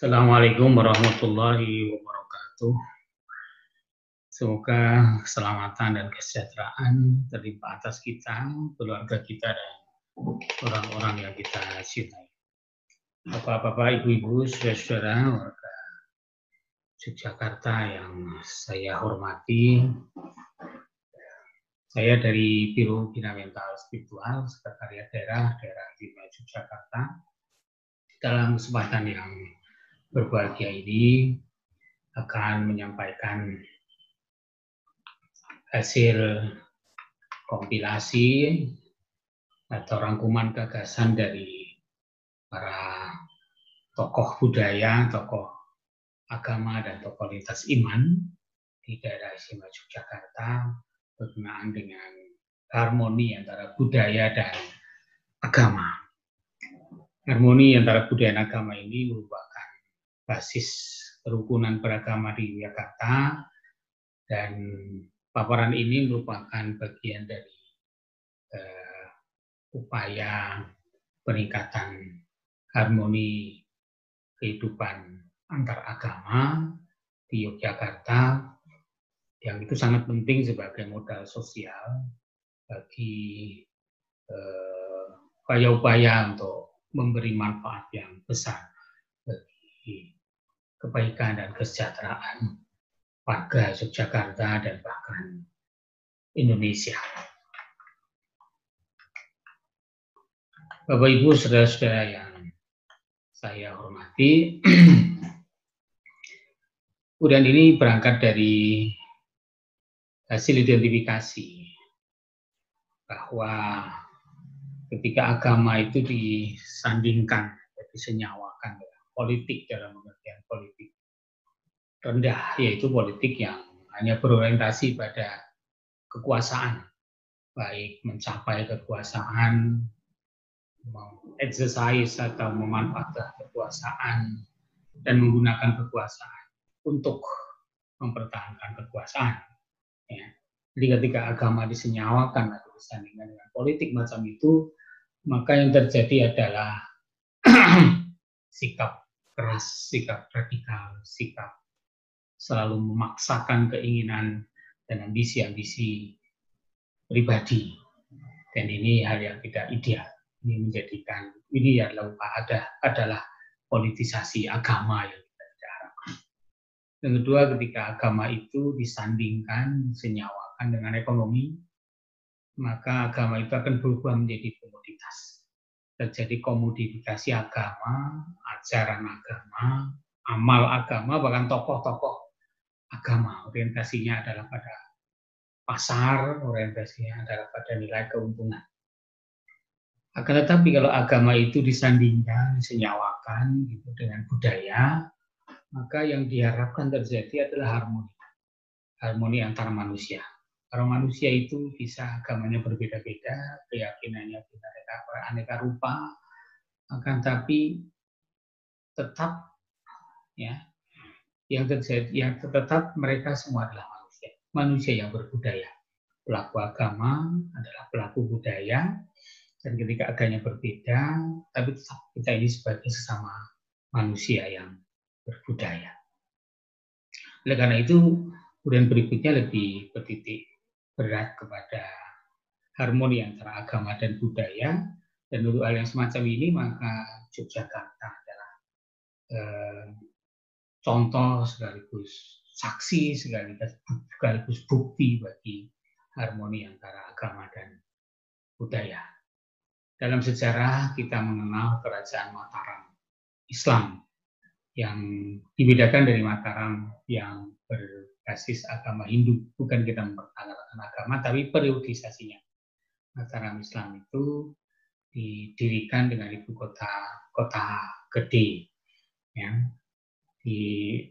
Assalamualaikum warahmatullahi wabarakatuh. Semoga keselamatan dan kesejahteraan terlimpah atas kita, keluarga kita, dan orang-orang yang kita cintai. Bapak-bapak, ibu-ibu, saudara-saudara warga Yogyakarta yang saya hormati, saya dari Biro Bina Mental Spiritual Sekretariat Daerah Bina Yogyakarta. Dalam kesempatan yang berbahagia ini akan menyampaikan hasil kompilasi atau rangkuman gagasan dari para tokoh budaya, tokoh agama, dan tokoh lintas iman di daerah istimewa Yogyakarta berkenaan dengan harmoni antara budaya dan agama. Harmoni antara budaya dan agama ini merupakan basis kerukunan beragama di Yogyakarta, dan paparan ini merupakan bagian dari upaya peningkatan harmoni kehidupan antar agama di Yogyakarta, yang itu sangat penting sebagai modal sosial bagi upaya-upaya untuk memberi manfaat yang besar bagi kebaikan dan kesejahteraan warga Yogyakarta dan bahkan Indonesia. Bapak, Ibu, saudara-saudara yang saya hormati, kemudian ini berangkat dari hasil identifikasi bahwa ketika agama itu disandingkan, disenyawakan dengan politik dalam pengertian politik rendah, yaitu politik yang hanya berorientasi pada kekuasaan, baik mencapai kekuasaan, mengexercise atau memanfaatkan kekuasaan, dan menggunakan kekuasaan untuk mempertahankan kekuasaan. Ya. Jadi ketika agama disenyawakan atau disandingkan dengan politik macam itu, maka yang terjadi adalah sikap keras, sikap radikal, sikap selalu memaksakan keinginan dan ambisi-ambisi pribadi. Dan ini hal yang tidak ideal. Ini adalah politisasi agama yang kita tidak harapkan. Yang kedua, ketika agama itu disandingkan, disenyawakan dengan ekonomi, maka agama itu akan berubah menjadi komoditas. Terjadi komodifikasi agama, ajaran agama, amal agama, bahkan tokoh-tokoh agama. Orientasinya adalah pada pasar, orientasinya adalah pada nilai keuntungan. Akan tetapi kalau agama itu disandingkan, disenyawakan gitu, dengan budaya, maka yang diharapkan terjadi adalah harmoni. Harmoni antar manusia. Kalau manusia itu bisa agamanya berbeda-beda, keyakinannya beraneka rupa, akan tapi tetap ya, yang tetap mereka semua adalah manusia. Manusia yang berbudaya. Pelaku agama adalah pelaku budaya. Dan ketika agamanya berbeda, tapi tetap kita ini sebagai sesama manusia yang berbudaya. Oleh karena itu, kemudian berikutnya lebih bertitik berat kepada harmoni antara agama dan budaya. Dan untuk hal yang semacam ini, maka Yogyakarta adalah contoh sekaligus saksi, sekaligus bukti bagi harmoni antara agama dan budaya. Dalam sejarah kita mengenal kerajaan Mataram Islam yang dibedakan dari Mataram yang berbasis agama Hindu. Bukan kita mempertanyakan agama, tapi periodisasinya. Mataram Islam itu didirikan dengan ibu kota gede, ya,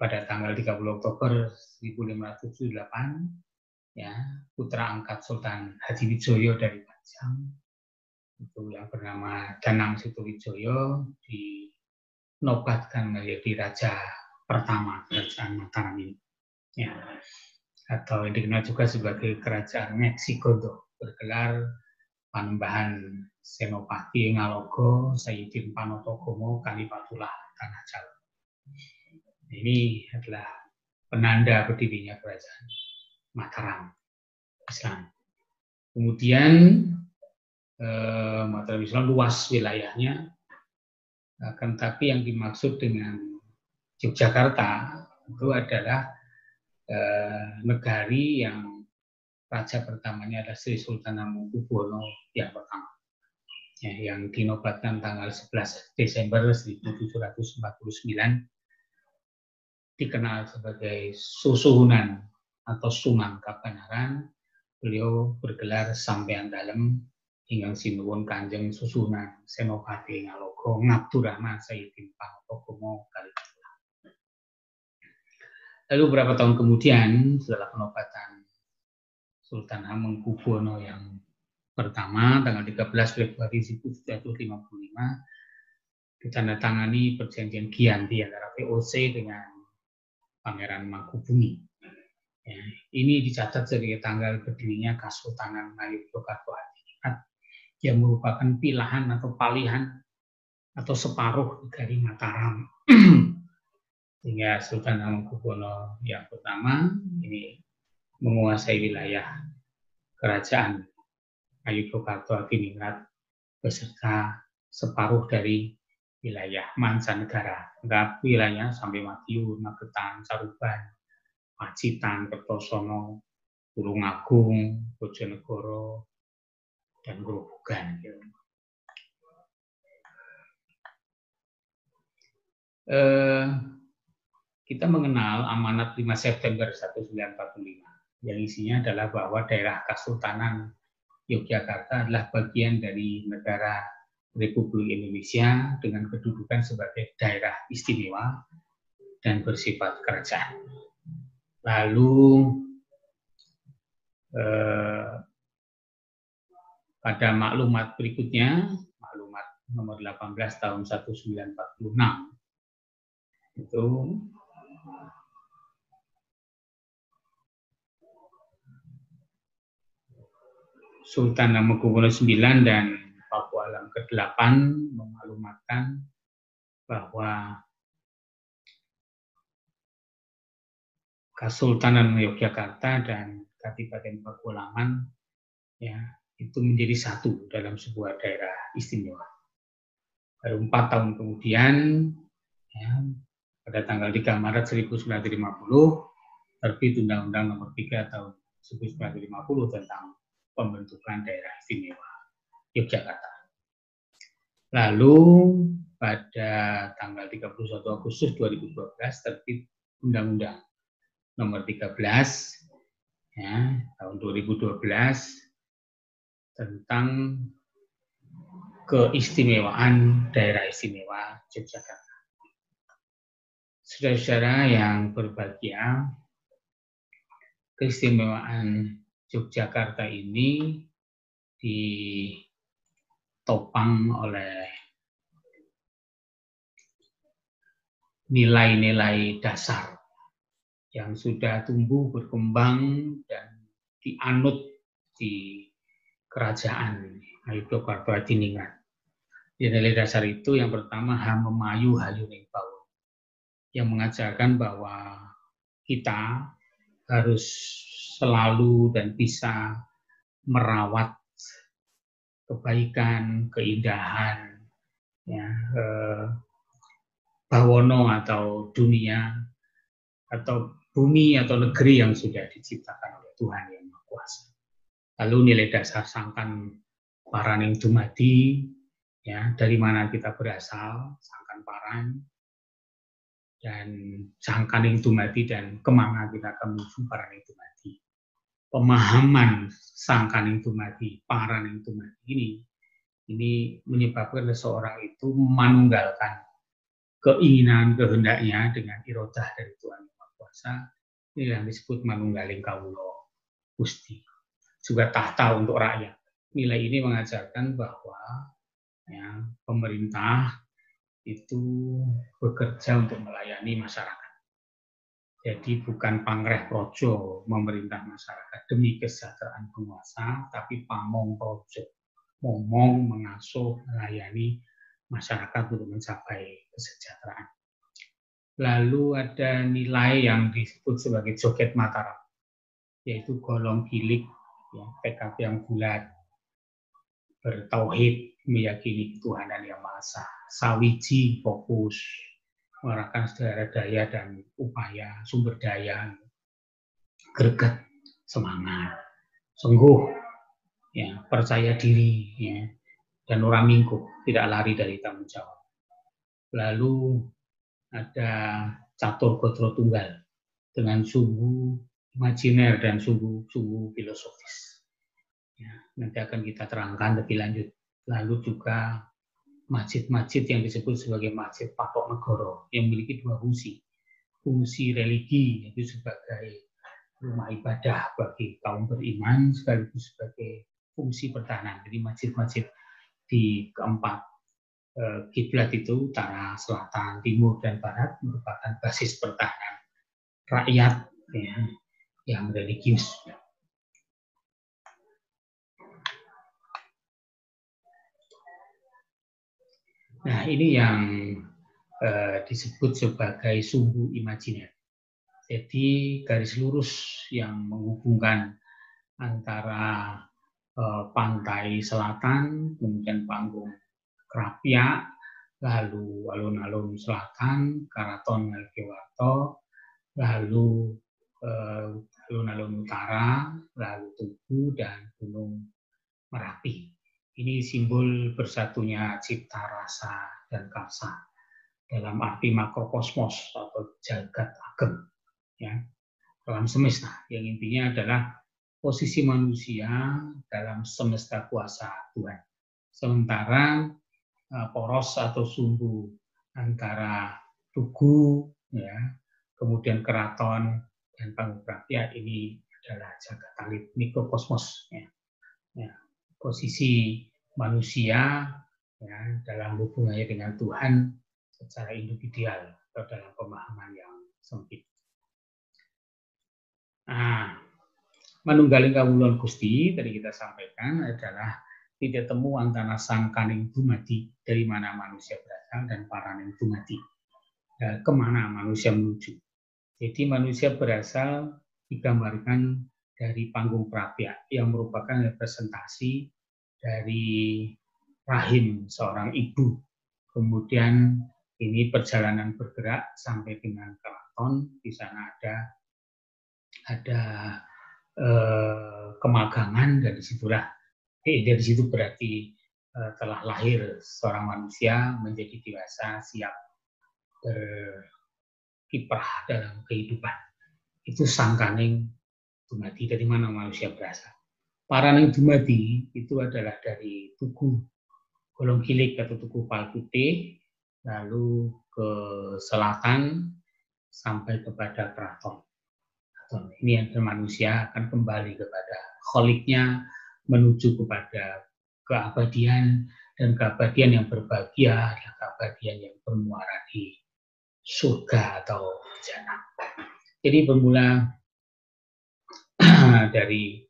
pada tanggal 30 Oktober 1578, ya, putra angkat Sultan Hadiwijoyo dari Pajang, itu yang bernama Danang Situwijoyo, dinobatkan menjadi raja pertama kerajaan Mataram ini, ya, atau yang dikenal juga sebagai kerajaan Meksikodo, bergelar Panembahan Senopati Ngalogo Sayyidin Panotogomo Kalifatullah Tanah Jawa. Ini adalah penanda berdirinya kerajaan Mataram Islam. Kemudian Mataram Islam luas wilayahnya, akan tapi yang dimaksud dengan Yogyakarta itu adalah negari yang raja pertamanya adalah Sri Sultan Hamengkubuwono yang pertama, ya, yang dinobatkan tanggal 11 Desember 1749, dikenal sebagai Susuhunan atau Sunan Kabanaran. Beliau bergelar Sampeyan Dalem ingkang sinuwun Kanjeng Susunan Senopati Ngalogo Ngabdurrahman Sayyidin Panotogomo Kalijaga. Lalu beberapa tahun kemudian setelah penobatan Sultan Hamengkubuwono yang pertama tanggal 13 Februari 1755 ditandatangani perjanjian Giyanti antara VOC dengan Pangeran Mangkubumi. Ya, ini dicatat sebagai tanggal berdirinya Kasultanan Ngayogyakarta Hadiningrat yang merupakan pilahan atau palihan atau separuh dari Mataram. Sehingga Sultan Hamengkubuwono yang pertama ini menguasai wilayah kerajaan Ngayogyakarta Hadiningrat beserta separuh dari wilayah mancanegara. Wilayahnya sampai Madiun, Magetan, Caruban, Pacitan, Kertosono, Tulungagung, Bojonegoro, dan Grobogan. Kita mengenal amanat 5 September 1945 yang isinya adalah bahwa daerah Kesultanan Yogyakarta adalah bagian dari negara Republik Indonesia dengan kedudukan sebagai daerah istimewa dan bersifat kerajaan. Lalu pada maklumat berikutnya, maklumat nomor 18 tahun 1946, itu Sultan Hamengkubuwono IX dan Paku Alam ke-8 memaklumatkan bahwa Kesultanan Yogyakarta dan Kadipaten Pakualaman ya itu menjadi satu dalam sebuah daerah istimewa. Baru 4 tahun kemudian, ya, pada tanggal 3 Maret 1950 terbit Undang-Undang Nomor 3 tahun 1950 tentang pembentukan daerah istimewa Yogyakarta. Lalu pada tanggal 31 Agustus 2012 terbit Undang-Undang Nomor 13 ya, tahun 2012 tentang keistimewaan daerah istimewa Yogyakarta. Saudara-saudara yang berbahagia, keistimewaan Yogyakarta ini ditopang oleh nilai-nilai dasar yang sudah tumbuh berkembang dan dianut di kerajaan Ngayogyakarta Hadiningrat. Nilai dasar itu yang pertama Hamemayu Hayuning Bawono, yang mengajarkan bahwa kita harus selalu dan bisa merawat kebaikan, keindahan, ya, bawono atau dunia atau bumi atau negeri yang sudah diciptakan oleh Tuhan Yang Maha Kuasa. Lalu nilai dasar sangkan paraning dumadi, ya, dari mana kita berasal, sangkan paran, dan sangkaning dumadi dan kemana kita akan menuju paraning dumadi. Pemahaman sangkaning dumadi, paraning dumadi ini menyebabkan seseorang itu manunggalkan keinginan, kehendaknya dengan irodah dari Tuhan Yang Maha Kuasa. Ini yang disebut manunggaling kawula Gusti. Juga tahta untuk rakyat. Nilai ini mengajarkan bahwa ya, pemerintah itu bekerja untuk melayani masyarakat. Jadi bukan pangreh projo memerintah masyarakat demi kesejahteraan penguasa, tapi pamong projo, momong mengasuh melayani masyarakat untuk mencapai kesejahteraan. Lalu ada nilai yang disebut sebagai joget Mataram, yaitu golong gilik, ya, tekad yang bulat, bertauhid, meyakini Tuhanan Yang Maha Esa, sawiji, fokus, mengerahkan segala daya dan upaya, sumber daya, greget, semangat, sungguh, ya, percaya diri, ya, dan ora minggu, tidak lari dari tanggung jawab. Lalu ada catur gotro tunggal dengan sumbu imajiner dan sumbu filosofis. Ya, nanti akan kita terangkan lebih lanjut. Lalu juga masjid-masjid yang disebut sebagai masjid Patok Negoro yang memiliki dua fungsi. Fungsi religi, yaitu sebagai rumah ibadah bagi kaum beriman, sekaligus sebagai fungsi pertahanan. Jadi masjid-masjid di keempat kiblat itu, utara, selatan, timur, dan barat, merupakan basis pertahanan rakyat, ya, yang religius. Nah, ini yang disebut sebagai sumbu imajiner. Jadi garis lurus yang menghubungkan antara pantai selatan, kemudian panggung Krapia, lalu alun-alun selatan, Karaton Ngaligewato, lalu alun-alun utara, lalu Tugu, dan Gunung Merapi. Ini simbol bersatunya cipta rasa dan karsa dalam arti makrokosmos atau jagat ageng, ya, dalam semesta, yang intinya adalah posisi manusia dalam semesta kuasa Tuhan. Sementara poros atau sumbu antara Tugu, ya, kemudian keraton dan panggung Krapia ini adalah jagat alit mikrokosmos, ya. Ya, posisi manusia, ya, dalam hubungannya dengan Tuhan secara individual atau dalam pemahaman yang sempit. Nah, manunggaling kawulon Gusti tadi kita sampaikan adalah titik temu antara sang kaning dumadi, dari mana manusia berasal, dan paraning dumadi, kemana manusia menuju. Jadi manusia berasal digambarkan dari panggung Krapia yang merupakan representasi dari rahim seorang ibu. Kemudian ini perjalanan bergerak sampai dengan keraton. Di sana ada kemagangan, dan disitulah dari situ berarti telah lahir seorang manusia menjadi dewasa, siap berkiprah dalam kehidupan. Itu sangkaning dumadi, dari mana manusia berasal. Paraning dumadi itu adalah dari Tugu Golong Gilik atau Tugu Pal Putih, lalu ke selatan sampai kepada keraton. Ini yang manusia akan kembali kepada kholiknya, menuju kepada keabadian, dan keabadian yang berbahagia adalah keabadian yang bermuara di surga atau jannah. Jadi bermula dari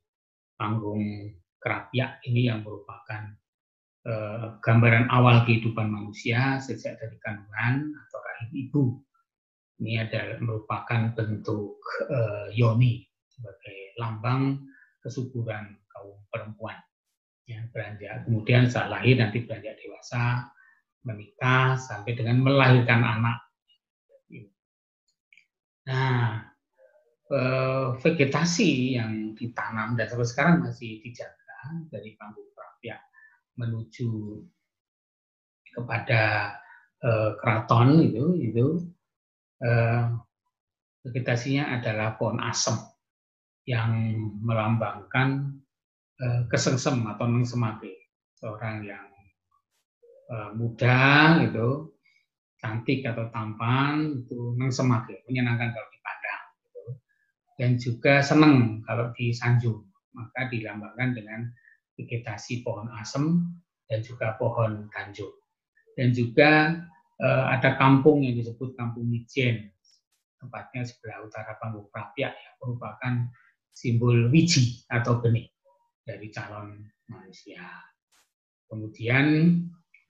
panggung Krapia ini yang merupakan gambaran awal kehidupan manusia sejak dari kandungan atau rahim ibu. Ini adalah merupakan bentuk yoni sebagai lambang kesuburan kaum perempuan. Ya, beranjak, kemudian saat lahir nanti beranjak dewasa, menikah, sampai dengan melahirkan anak. Nah, vegetasi yang ditanam dan sampai sekarang masih dijaga dari panggung Krapia menuju kepada keraton itu vegetasinya adalah pohon asem yang melambangkan kesengsem atau nengsemake, seorang yang muda gitu, cantik atau tampan, itu nengsemake, menyenangkan kalau dipandang gitu. Dan juga senang kalau disanjung, maka dilambangkan dengan vegetasi pohon asem dan juga pohon tanjung. Dan juga ada kampung yang disebut Kampung Mijen, tempatnya sebelah utara panggung Krapia, yang merupakan simbol wiji atau benih dari calon manusia. Kemudian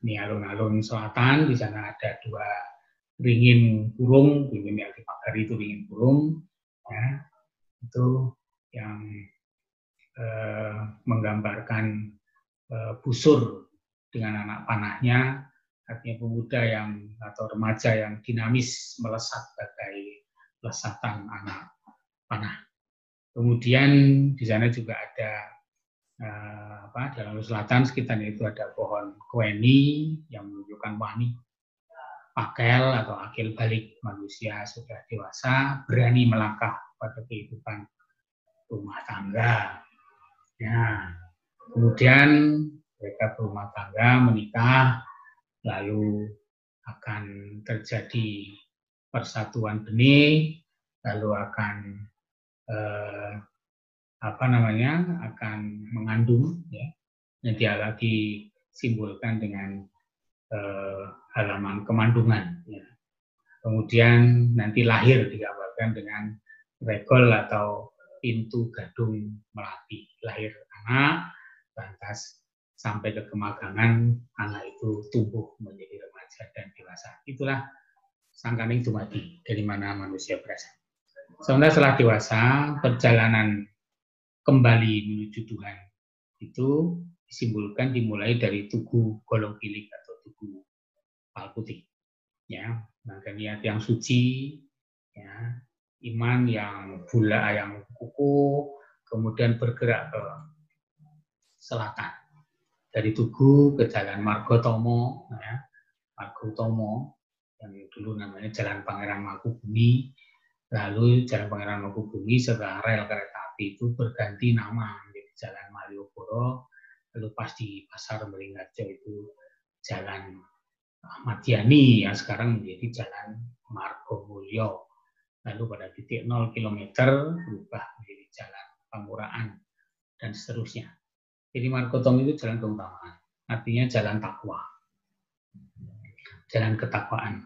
ini alun-alun selatan, di sana ada dua ringin burung, ringin yang dipagari itu ringin burung, ya, itu yang menggambarkan busur dengan anak panahnya, artinya pemuda yang atau remaja yang dinamis melesat bagai lesatan anak panah. Kemudian di sana juga ada dalam selatan sekitarnya itu ada pohon kueni yang menunjukkan wani, pakel atau akil balik manusia sudah dewasa berani melangkah pada kehidupan rumah tangga. Ya, kemudian mereka berumah tangga, menikah, lalu akan terjadi persatuan benih, lalu akan akan mengandung, ya. Yang dia lagi simbolkan dengan halaman kemandungan. Ya. Kemudian nanti lahir digambarkan dengan regol atau pintu gadung melati. Lahir anak, lantas sampai ke kemagangan, anak itu tumbuh menjadi remaja dan dewasa. Itulah sangkaning dumadi, dari mana manusia berasal. Sementara setelah dewasa, perjalanan kembali menuju Tuhan itu disimbolkan dimulai dari tugu golong gilik atau tugu pal putih. Ya, maka niat yang suci, ya, iman yang kukuh, kemudian bergerak ke selatan dari Tugu ke Jalan Margotomo, ya, Margotomo yang dulu namanya Jalan Pangeran Mangkubumi, lalu Jalan Pangeran Mangkubumi setelah rel kereta api itu berganti nama menjadi Jalan Malioboro, lalu pas di Pasar Beringharjo itu Jalan Ahmad Yani yang sekarang menjadi Jalan Margomulyo. Lalu pada titik 0 km berubah menjadi Jalan Panguraan dan seterusnya. Jadi Margotomo itu jalan keutamaan, artinya jalan takwa, jalan ketakwaan.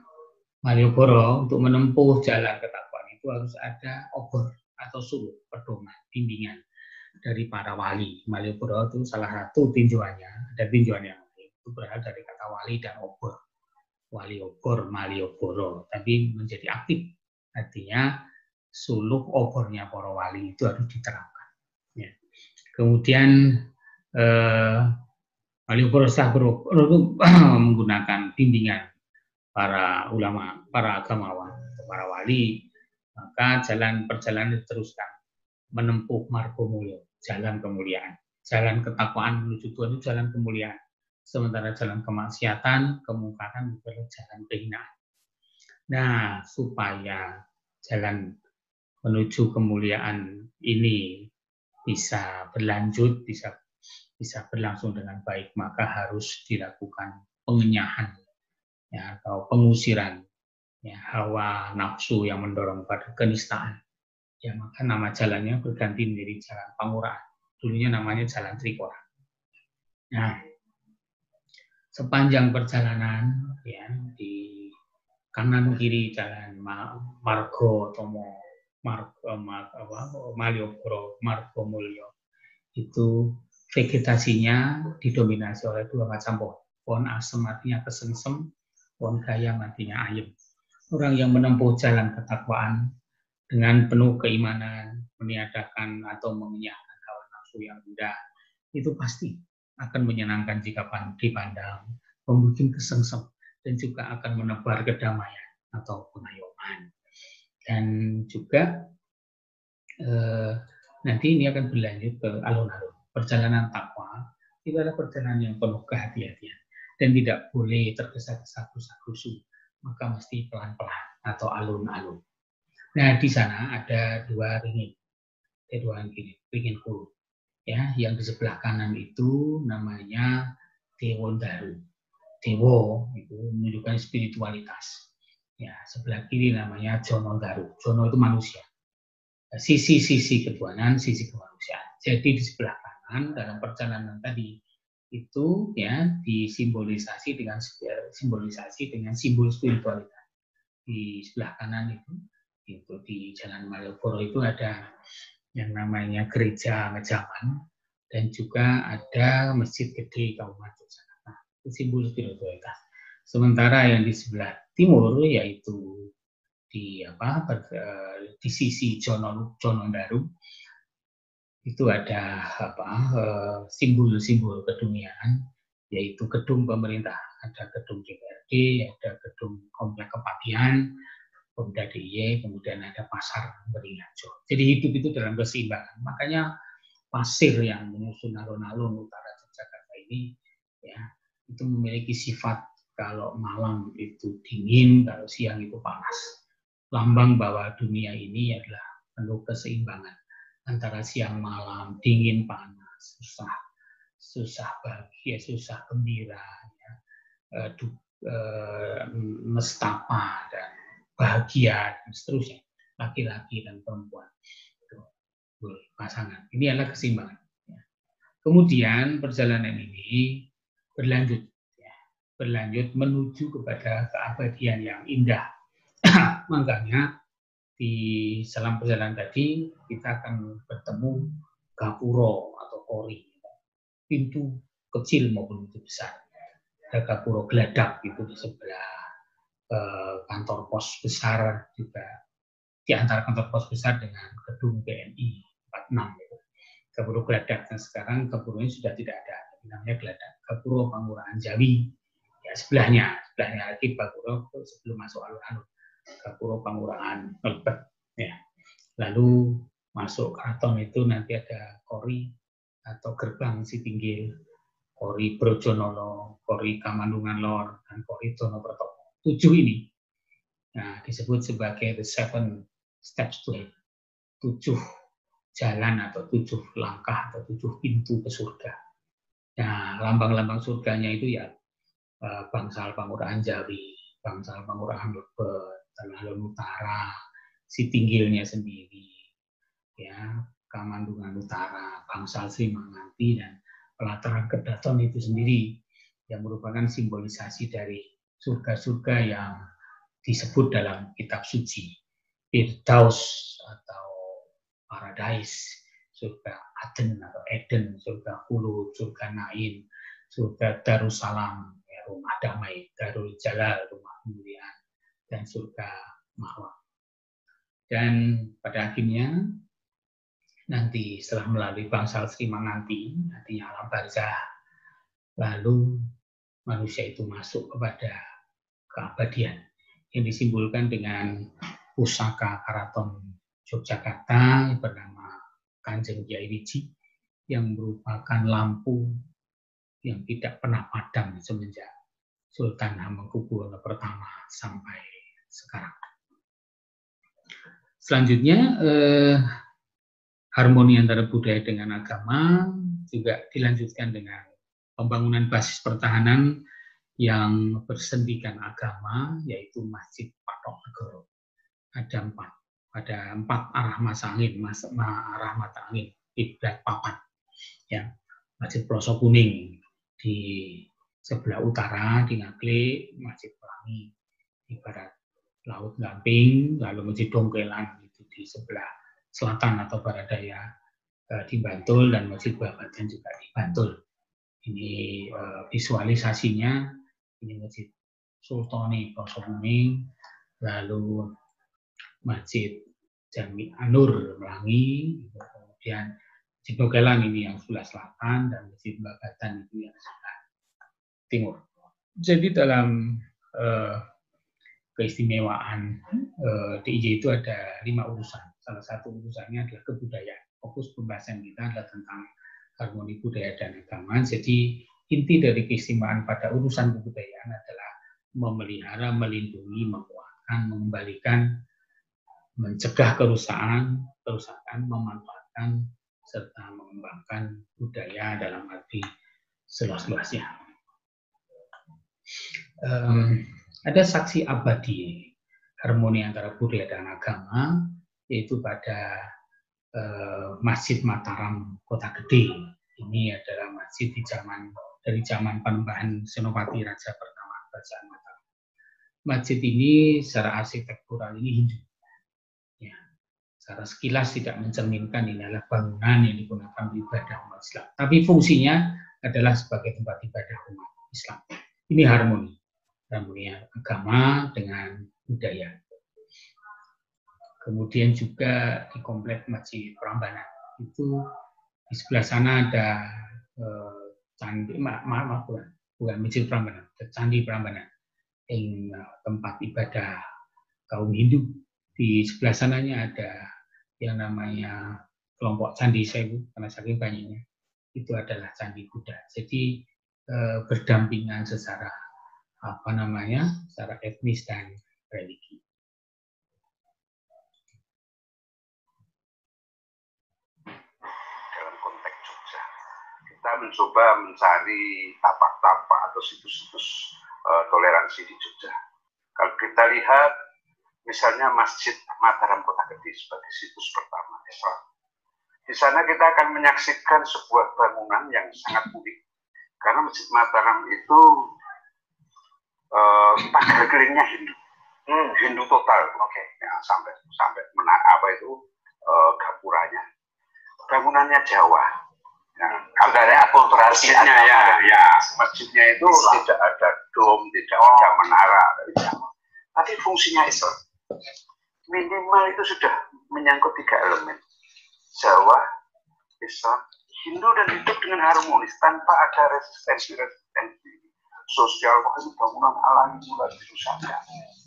Malioboro untuk menempuh jalan ketakwaan itu harus ada obor atau suluk, pedoman, bimbingan dari para wali. Malioboro itu salah satu tinjauannya, ada tinjauan yang lain itu berasal dari kata wali dan obor. Wali obor, Malioboro, tapi menjadi aktif. Artinya suluk obornya para wali itu harus diterapkan. Ya. Kemudian Malioboro itu menggunakan bimbingan para ulama, para agamawan, para wali, maka perjalanan diteruskan menempuh Margomulyo, jalan kemuliaan. Jalan ketakwaan menuju Tuhan itu jalan kemuliaan. Sementara jalan kemaksiatan, kemungkaran adalah jalan kehinaan. Nah, supaya jalan menuju kemuliaan ini bisa berlanjut, bisa berlangsung dengan baik, maka harus dilakukan pengenyahan, ya, atau pengusiran, ya, hawa nafsu yang mendorong pada kenistaan. Ya, maka nama jalannya berganti menjadi Jalan Panguraan. Dulunya namanya Jalan Trikora. Nah, sepanjang perjalanan, ya, di kanan kiri Jalan Margotomo, Malioboro, Margomulyo itu vegetasinya didominasi oleh dua macam pohon. Pohon asem artinya kesengsem, pohon gayam artinya ayem. Orang yang menempuh jalan ketakwaan dengan penuh keimanan, meniadakan atau mengenyahkan hawa nafsu yang rendah, itu pasti akan menyenangkan jika dipandang, membuat kesengsem, dan juga akan menebar kedamaian atau pengayoman. Dan juga nanti ini akan berlanjut ke alun-alun. Perjalanan takwa itu adalah perjalanan yang penuh kehati-hatian dan tidak boleh tergesa-gesa gerusu, maka mesti pelan-pelan atau alun-alun. Nah, di sana ada dua ringin kurung. Ya, yang di sebelah kanan itu namanya Dewondaru. Dewo itu menunjukkan spiritualitas. Ya, sebelah kiri namanya Jonondaru. Jono itu manusia. Sisi-sisi ketuhanan, sisi kemanusiaan. Jadi di sebelah kanan dalam perjalanan tadi itu, ya, disimbolisasi dengan simbol spiritualitas. Di sebelah kanan itu di Jalan Malioboro itu ada yang namanya gereja Ngejaman dan juga ada Masjid Gede Kauman Yogyakarta. Itu simbol spiritualitas. Sementara yang di sebelah timur, yaitu di sisi Jonondaru itu ada simbol-simbol keduniaan, yaitu gedung pemerintah, ada gedung DPRD, ada gedung Komplek Kepatihan, Pemda DIY, kemudian ada pasar Beringharjo. Jadi hidup itu dalam keseimbangan. Makanya pasir yang menyusun alun-alun utara Yogyakarta ini ya itu memiliki sifat kalau malam itu dingin, kalau siang itu panas. Lambang bahwa dunia ini adalah penuh keseimbangan antara siang malam, dingin panas, susah bahagia, susah gembira, ya, nestapa dan bahagia dan seterusnya, laki-laki dan perempuan itu pasangan. Ini adalah keseimbangan. Kemudian perjalanan ini berlanjut menuju kepada keabadian yang indah. Makanya di dalam perjalanan tadi kita akan bertemu gapuro atau kori, pintu kecil maupun pintu besar. Ada gapuro geladak itu di sebelah kantor pos besar, juga di antara kantor pos besar dengan gedung BNI 46 itu. Gapuro geladak, dan sekarang gapuronya sudah tidak ada, namanya geladak. Gapuro Pangurahan Jawi, ya sebelahnya lagi gapuro sebelum masuk alun-alun. Gapuro Pangurahan Melbet, ya. Lalu masuk keraton itu nanti ada kori atau gerbang Sitinggil, kori Brojonolo, kori Kamandungan Lor, dan kori Donopretopo. 7 ini, nah disebut sebagai the 7 steps to heaven, 7 jalan atau 7 langkah atau 7 pintu ke surga. Nah, lambang-lambang surganya itu ya Bangsal Pangurahan Jawi, Bangsal Pangurahan Melbet, Alun Utara, Sitinggilnya sendiri, ya, Kamandungan Utara, Bangsal Sri Manganti, dan pelataran Kedaton itu sendiri yang merupakan simbolisasi dari surga-surga yang disebut dalam kitab suci, Firdaus atau Paradise, surga Aden atau Eden, surga Khulud, surga Naim, surga Darussalam, ya, rumah damai, Darul Jalal, rumah kemuliaan, dan surga Mahwa. Dan pada akhirnya nanti setelah melalui Bangsal Sri Manganti, artinya alam barzah, lalu manusia itu masuk kepada keabadian yang disimbolkan dengan pusaka Keraton Yogyakarta yang bernama Kanjeng Kyai Wiji, yang merupakan lampu yang tidak pernah padam semenjak Sultan Hamengkubuwono pertama sampai sekarang. Selanjutnya harmoni antara budaya dengan agama juga dilanjutkan dengan pembangunan basis pertahanan yang bersendikan agama, yaitu Masjid Patok Negoro. Ada empat arah arah mata angin, kiblat papat. Ya, Masjid Ploso Kuning di sebelah utara di Ngaglik, Masjid Pelangi di barat Laut Gamping, lalu Masjid Dongkelan itu di sebelah selatan atau barat daya di Bantul, dan Masjid Babatan juga di Bantul. Ini visualisasinya, ini Masjid Sultani Ploso Kuning, lalu Masjid Jami Anur Melangi, kemudian Masjid Dongkelan ini yang sebelah selatan, dan Masjid Babatan itu yang sebelah timur. Jadi dalam keistimewaan DIY itu ada 5 urusan. Salah satu urusannya adalah kebudayaan. Fokus pembahasan kita adalah tentang harmoni budaya dan agama. Jadi inti dari keistimewaan pada urusan kebudayaan adalah memelihara, melindungi, menguatkan, mengembalikan, mencegah kerusakan, memanfaatkan, serta mengembangkan budaya dalam arti seluas-luasnya. Ada saksi abadi harmoni antara budaya dan agama, yaitu pada Masjid Mataram Kota Gede. Ini adalah masjid dari zaman Panembahan Senopati Raja pertama Kerajaan Mataram. Masjid ini secara arsitektural ini Hindu. Ya, secara sekilas tidak mencerminkan ini adalah bangunan yang digunakan ibadah umat Islam. Tapi fungsinya adalah sebagai tempat ibadah umat Islam. Ini harmoni. harmoni agama dengan budaya. Kemudian juga di komplek Masjid Prambanan itu di sebelah sana ada candi, bukan Masjid Prambanan, Candi Prambanan, yang tempat ibadah kaum Hindu. Di sebelah sananya ada yang namanya kelompok Candi Sewu, karena saking banyaknya itu adalah Candi Buddha. Jadi berdampingan secara secara etnis dan religi. Dalam konteks Jogja, kita mencoba mencari tapak-tapak atau situs-situs toleransi di Jogja. Kalau kita lihat, misalnya Masjid Mataram Kota Gede sebagai situs pertama Islam. Di sana kita akan menyaksikan sebuah bangunan yang sangat unik. Karena Masjid Mataram itu pagar kelilingnya Hindu, Hindu total, ya, sampai gapuranya. Bangunannya Jawa. Sudah ada akulturasinya ya. Masjidnya itu tidak ada dom, tidak ada menara dari Jawa. Tapi fungsinya Islam. Minimal itu sudah menyangkut 3 elemen. Jawa, Islam, Hindu, dan hidup dengan harmonis tanpa ada resistensi sosial. Bahkan bangunan alami mulai dirusakan.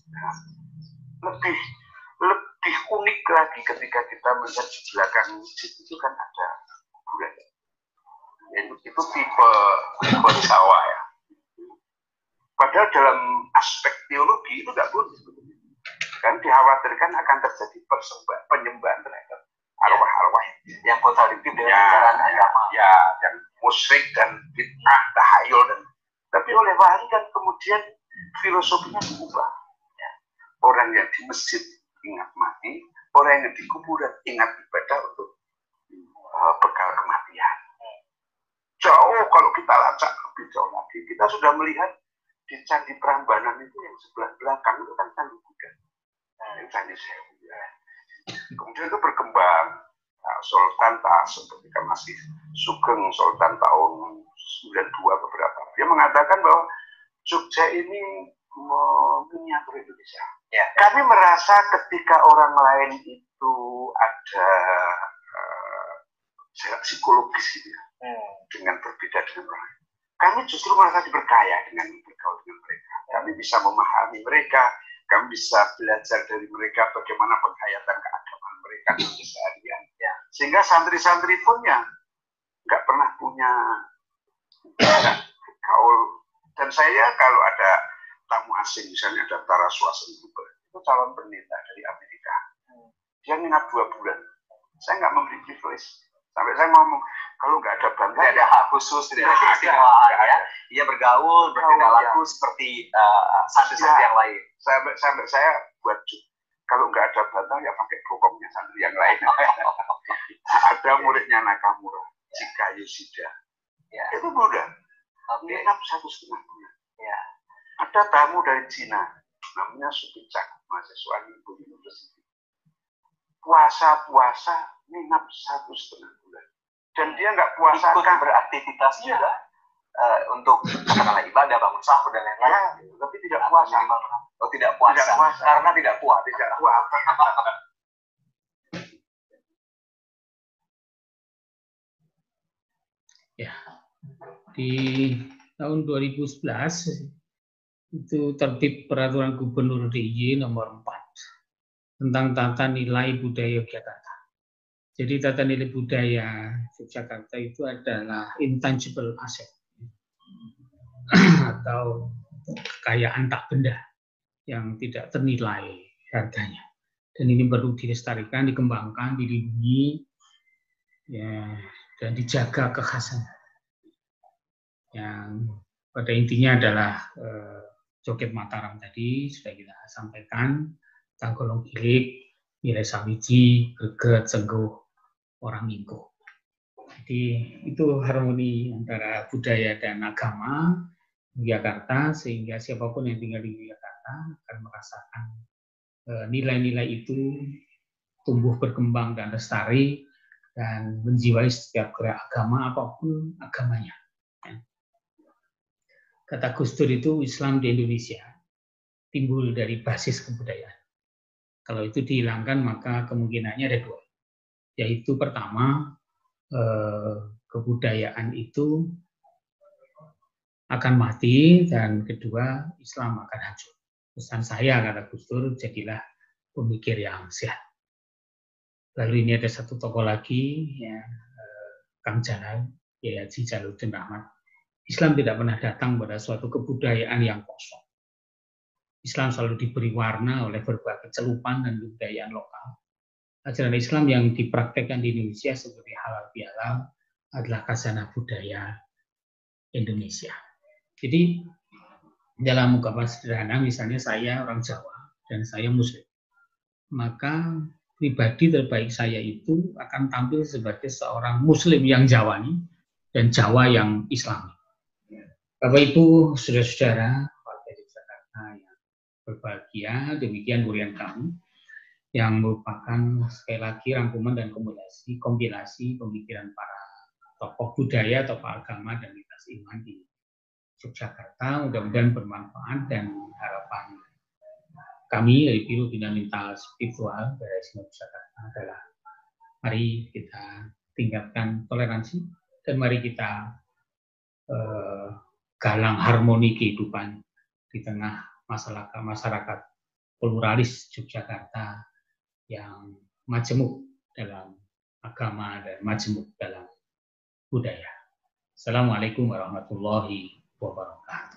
Nah, lebih unik lagi ketika kita melihat di belakang masjid itu kan ada kuburan. Itu tipe Jawa ya. Padahal dalam aspek teologi itu nggak boleh. Kan dikhawatirkan akan terjadi penyembahan terhadap arwah-arwah yang kontradiktif dengan ajaran agama. Ya, yang musyrik dan fitnah, tahayul, dan tapi oleh Wahri kan kemudian filosofinya diubah. Ya. Orang yang di masjid ingat mati, orang yang di kuburan ingat ibadah untuk bekal kematian. Jauh kalau kita lacak lebih jauh lagi, kita sudah melihat di Candi Prambanan itu yang sebelah belakang itu kan Candi Buddha, Candi Sewu. Ya. Kemudian itu berkembang. Nah, Sultan ketika masih Sugeng, Sultan tahun 92 beberapa, dia mengatakan bahwa Jogja ini miniatur Indonesia. Ya. Kami merasa ketika orang lain itu ada psikologis gitu ya, dengan berbeda dengan orang lain. Kami justru merasa diberkaya dengan bergaul dengan mereka. Kami bisa memahami mereka, kami bisa belajar dari mereka bagaimana penghayatan keagamaan mereka di keseharian. Ya. Sehingga santri-santri pun ya nggak pernah punya gaul. Dan saya kalau ada tamu asing, misalnya ada Tara Swasembada itu calon pendeta dari Amerika, dia nginap 2 bulan. Saya nggak memberi privilege. Sampai saya ngomong, kalau nggak ada bantuan, tidak ada hak khusus, tidak ada keistimewaan, ya. Ia bergaul, bertindak laku seperti santri-santri yang lain. Sampai saya buat kalau nggak ada bantuan ya pakai bokongnya santri yang lain. Ada muridnya Nakamura, Jika Yoshida, ya. Itu mudah. Nginap 1,5 bulan. Ya. Ada tamu dari Cina, namanya Supicak, mahasiswa Ibu University. Puasa nginap 1,5 bulan. Dan dia nggak puasa kan beraktivitas juga untuk katakanlah ibadah, bangun sahur dan lain-lain. Ya, tapi tidak puasa. Oh, tidak puasa. Karena tidak kuat. Tidak kuat. Ya, di tahun 2011 itu terbit Peraturan Gubernur DIY nomor 4 tentang tata nilai budaya Yogyakarta. Jadi tata nilai budaya Yogyakarta itu adalah intangible asset atau kekayaan tak benda yang tidak ternilai harganya. Dan ini perlu dilestarikan, dikembangkan, dilindungi, ya, dan dijaga kekhasan. Yang pada intinya adalah joget Mataram tadi sudah kita sampaikan, Tangkolong Gilik, Nilai Sawiji, Greget, Sengguh, Orang Minggu. Jadi itu harmoni antara budaya dan agama Yogyakarta, sehingga siapapun yang tinggal di Yogyakarta akan merasakan nilai-nilai itu tumbuh berkembang dan lestari dan menjiwai setiap gerak agama apapun agamanya. kata Gus Dur itu Islam di Indonesia timbul dari basis kebudayaan. Kalau itu dihilangkan maka kemungkinannya ada dua, yaitu pertama kebudayaan itu akan mati, dan kedua Islam akan hancur. Pesan saya, kata Gus Dur, jadilah pemikir yang sehat. Lalu ini ada satu tokoh lagi, ya, Kang Jalal, Kiai Haji Jalaluddin Rahmat. Islam tidak pernah datang pada suatu kebudayaan yang kosong. Islam selalu diberi warna oleh berbagai celupan dan kebudayaan lokal. Ajaran Islam yang dipraktekkan di Indonesia seperti halal bihalal adalah khazanah budaya Indonesia. Jadi dalam ungkapan sederhana, misalnya saya orang Jawa dan saya Muslim, maka pribadi terbaik saya itu akan tampil sebagai seorang Muslim yang Jawani dan Jawa yang Islami. Bapak Ibu, saudara-saudara warga Jakarta yang berbahagia, demikian urian kami yang merupakan sekali lagi rangkuman dan kompilasi pemikiran para tokoh budaya, tokoh agama dan lintas iman di Yogyakarta. Mudah-mudahan bermanfaat, dan harapan kami dari Biro Bina Mental Spiritual dari Sinode Jakarta adalah mari kita tingkatkan toleransi dan mari kita galang harmoni kehidupan di tengah masyarakat pluralis Yogyakarta yang majemuk dalam agama dan majemuk dalam budaya. Assalamualaikum warahmatullahi wabarakatuh.